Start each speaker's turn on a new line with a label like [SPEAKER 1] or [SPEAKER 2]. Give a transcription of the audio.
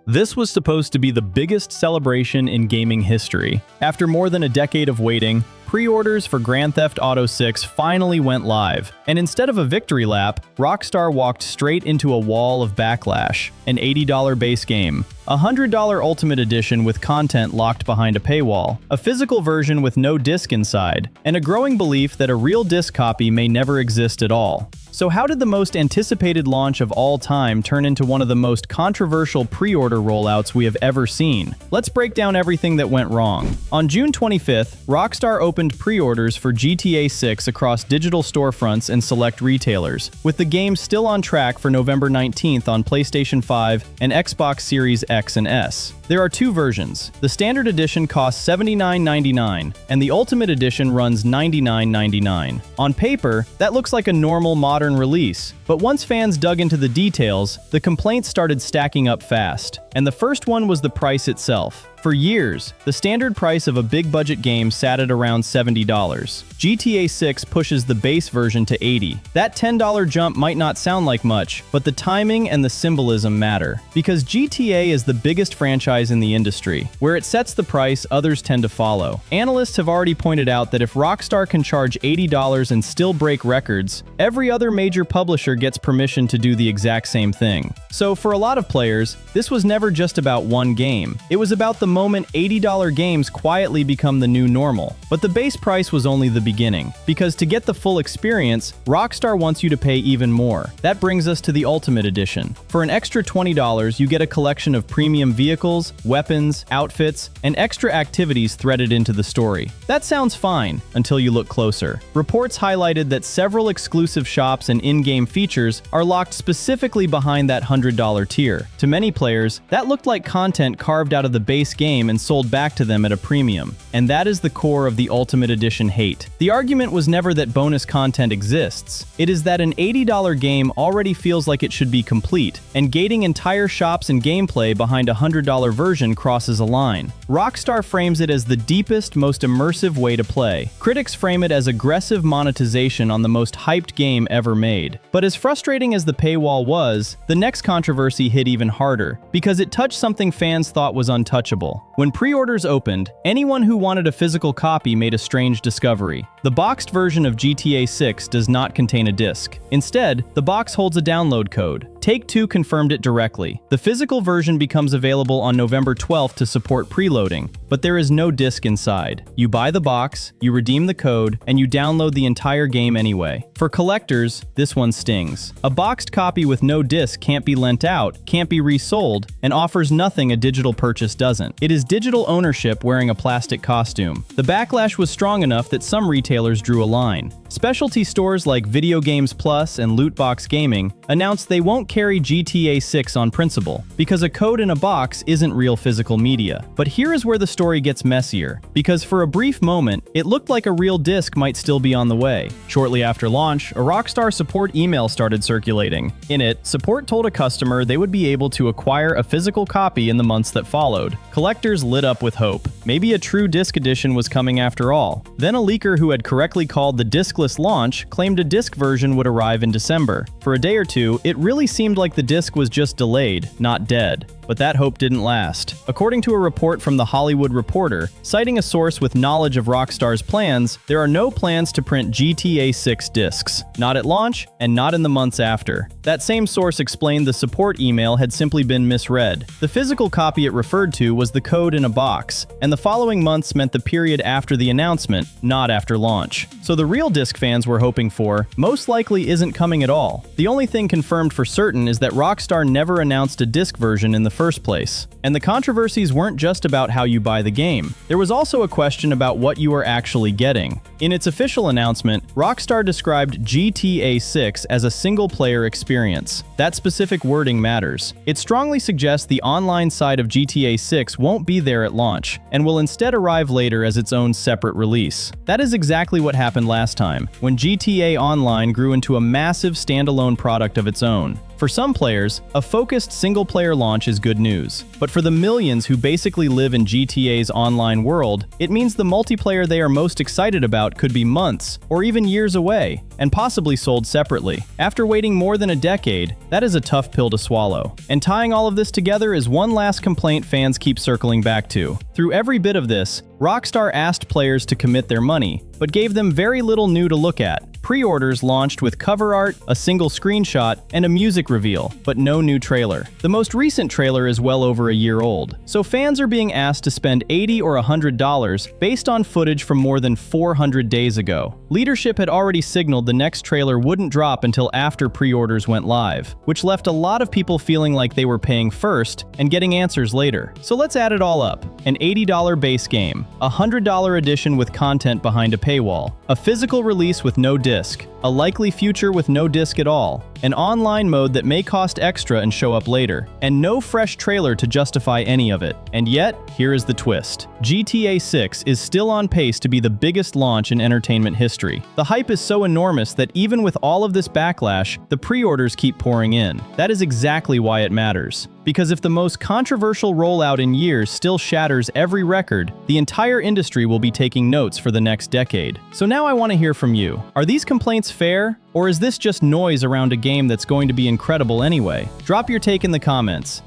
[SPEAKER 1] This was supposed to be the biggest celebration in gaming history. After more than a decade of waiting, pre-orders for Grand Theft Auto 6 finally went live, and instead of a victory lap, Rockstar walked straight into a wall of backlash. An $80 base game, a $100 Ultimate Edition with content locked behind a paywall, a physical version with no disc inside, and a growing belief that a real disc copy may never exist at all. So how did the most anticipated launch of all time turn into one of the most controversial pre-order rollouts we have ever seen? Let's break down everything that went wrong. On June 25th, Rockstar opened pre-orders for GTA 6 across digital storefronts and select retailers, with the game still on track for November 19th on PlayStation 5 and Xbox Series X and S. There are two versions. The Standard Edition costs $79.99, and the Ultimate Edition runs $99.99. On paper, that looks like a normal modern release, but once fans dug into the details, the complaints started stacking up fast. And the first one was the price itself. For years, the standard price of a big-budget game sat at around $70. GTA 6 pushes the base version to $80. That $10 jump might not sound like much, but the timing and the symbolism matter. Because GTA is the biggest franchise in the industry. Where it sets the price, others tend to follow. Analysts have already pointed out that if Rockstar can charge $80 and still break records, every other major publisher gets permission to do the exact same thing. So for a lot of players, this was never just about one game. It was about the moment $80 games quietly become the new normal. But the base price was only the beginning, because to get the full experience, Rockstar wants you to pay even more. That brings us to the Ultimate Edition. For an extra $20, you get a collection of premium vehicles, weapons, outfits, and extra activities threaded into the story. That sounds fine, until you look closer. Reports highlighted that several exclusive shops and in-game features are locked specifically behind that $100 tier. To many players, that looked like content carved out of the base game and sold back to them at a premium. And that is the core of the Ultimate Edition hate. The argument was never that bonus content exists. It is that an $80 game already feels like it should be complete, and gating entire shops and gameplay behind a $100 version crosses a line. Rockstar frames it as the deepest, most immersive way to play. Critics frame it as aggressive monetization on the most hyped game ever made. But as frustrating as the paywall was, the next controversy hit even harder, because it touched something fans thought was untouchable. When pre-orders opened, anyone who wanted a physical copy made a strange discovery. The boxed version of GTA 6 does not contain a disc. Instead, the box holds a download code. Take-Two confirmed it directly. The physical version becomes available on November 12th to support preloading, but there is no disc inside. You buy the box, you redeem the code, and you download the entire game anyway. For collectors, this one stings. A boxed copy with no disc can't be lent out, can't be resold, and offers nothing a digital purchase doesn't. It is digital ownership wearing a plastic costume. The backlash was strong enough that some retailers drew a line. Specialty stores like Video Games Plus and Lootbox Gaming announced they won't carry GTA 6 on principle, because a code in a box isn't real physical media. But here is where the story gets messier, because for a brief moment, it looked like a real disc might still be on the way. Shortly after launch, a Rockstar support email started circulating. In it, support told a customer they would be able to acquire a physical copy in the months that followed. Collectors lit up with hope. Maybe a true disc edition was coming after all. Then a leaker who had correctly called the discless launch claimed a disc version would arrive in December. For a day or two, it really seemed like the disc was just delayed, not dead. But that hope didn't last. According to a report from The Hollywood Reporter, citing a source with knowledge of Rockstar's plans, there are no plans to print GTA 6 discs. Not at launch, and not in the months after. That same source explained the support email had simply been misread. The physical copy it referred to was the code in a box, and the following months meant the period after the announcement, not after launch. So the real disc fans were hoping for most likely isn't coming at all. The only thing confirmed for certain is that Rockstar never announced a disc version in the first place. And the controversies weren't just about how you buy the game. There was also a question about what you are actually getting. In its official announcement, Rockstar described GTA 6 as a single-player experience. That specific wording matters. It strongly suggests the online side of GTA 6 won't be there at launch, and will instead arrive later as its own separate release. That is exactly what happened last time, when GTA Online grew into a massive standalone product of its own. For some players, a focused single-player launch is good news. But for the millions who basically live in GTA's online world, it means the multiplayer they are most excited about could be months or even years away, and possibly sold separately. After waiting more than a decade, that is a tough pill to swallow. And tying all of this together is one last complaint fans keep circling back to. Through every bit of this, Rockstar asked players to commit their money, but gave them very little new to look at. Pre-orders launched with cover art, a single screenshot, and a music reveal, but no new trailer. The most recent trailer is well over a year old, so fans are being asked to spend $80 or $100 based on footage from more than 400 days ago. Leadership had already signaled the next trailer wouldn't drop until after pre-orders went live, which left a lot of people feeling like they were paying first and getting answers later. So let's add it all up. An $80 base game, a $100 edition with content behind a paywall, a physical release with no disc, a likely future with no disc at all, an online mode that may cost extra and show up later, and no fresh trailer to justify any of it. And yet, here is the twist. GTA 6 is still on pace to be the biggest launch in entertainment history. The hype is so enormous that even with all of this backlash, the pre-orders keep pouring in. That is exactly why it matters. Because if the most controversial rollout in years still shatters every record, the entire industry will be taking notes for the next decade. So now I want to hear from you. Are these complaints fair? Or is this just noise around a game that's going to be incredible anyway? Drop your take in the comments.